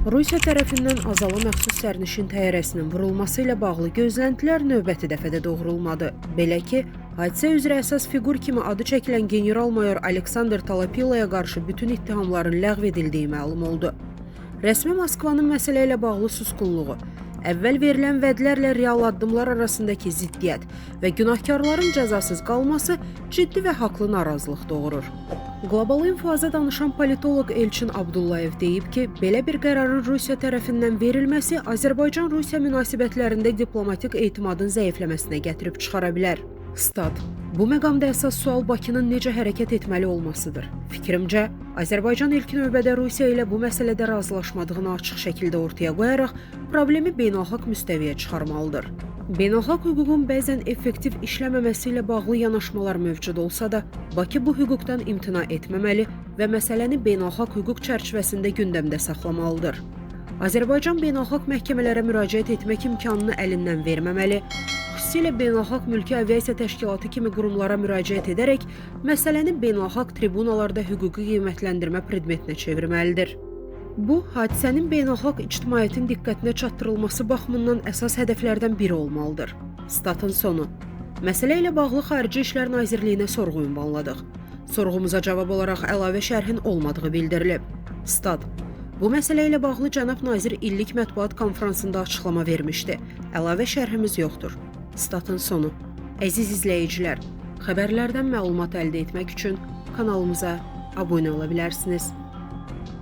Rusiya tərəfindən Azala məxsus sərnişin təyyarəsinin vurulması ilə bağlı gözləntilər növbəti dəfədə doğrulmadı. Belə ki, hadisə üzrə əsas fiqur kimi adı çəkilən general-mayor Aleksandr Talapilaya qarşı bütün ittihamların ləğv edildiyi məlum oldu. Rəsmi Moskvanın məsələ ilə bağlı susqunluğu, əvvəl verilən vədlərlə real addımlar arasındakı ziddiyyət və günahkarların cəzasız qalması ciddi və haqlı narazılıq doğurur. Qlobal İnfoza danışan politoloq Elçin Abdullayev deyib ki, belə bir qərarın Rusiya tərəfindən verilməsi Azərbaycan-Rusiya münasibətlərində diplomatik etimadın zəifləməsinə gətirib çıxara bilər. Stat: Bu məqamda əsas sual Bakının necə hərəkət etməli olmasıdır. Fikrimcə, Azərbaycan ilk növbədə Rusiya ilə bu məsələdə razılaşmadığını açıq şəkildə ortaya qoyaraq problemi beynəlxalq müstəviyə çıxarmalıdır. Beynəlxalq hüququn bəzən effektiv işləməməsi ilə bağlı yanaşmalar mövcud olsa da, Bakı bu hüquqdan imtina etməməli və məsələni beynəlxalq hüquq çərçivəsində gündəmdə saxlamalıdır. Azərbaycan beynəlxalq məhkəmələrə müraciət etmək imkanını əlindən verməməli, xüsusilə Beynəlxalq Mülki Aviasiya Təşkilatı kimi qurumlara müraciət edərək məsələni beynəlxalq tribunalarda hüquqi qiymətləndirmə predmetinə çevirməlidir. Bu, hadisənin beynəlxalq ictimaiyyətin diqqətinə çatdırılması baxımından əsas hədəflərdən biri olmalıdır. Statın sonu. Məsələ ilə bağlı Xarici İşlər Nazirliyinə sorğu ünvanladıq. Sorğumuza cavab olaraq əlavə şərhin olmadığı bildirilib. Stat: Bu məsələ ilə bağlı cənab nazir illik mətbuat konfransında açıqlama vermişdi. Əlavə şərhimiz yoxdur. Statın sonu. Əziz izləyicilər, xəbərlərdən məlumat əldə etmək üçün kanalımıza abunə ola bilərsiniz.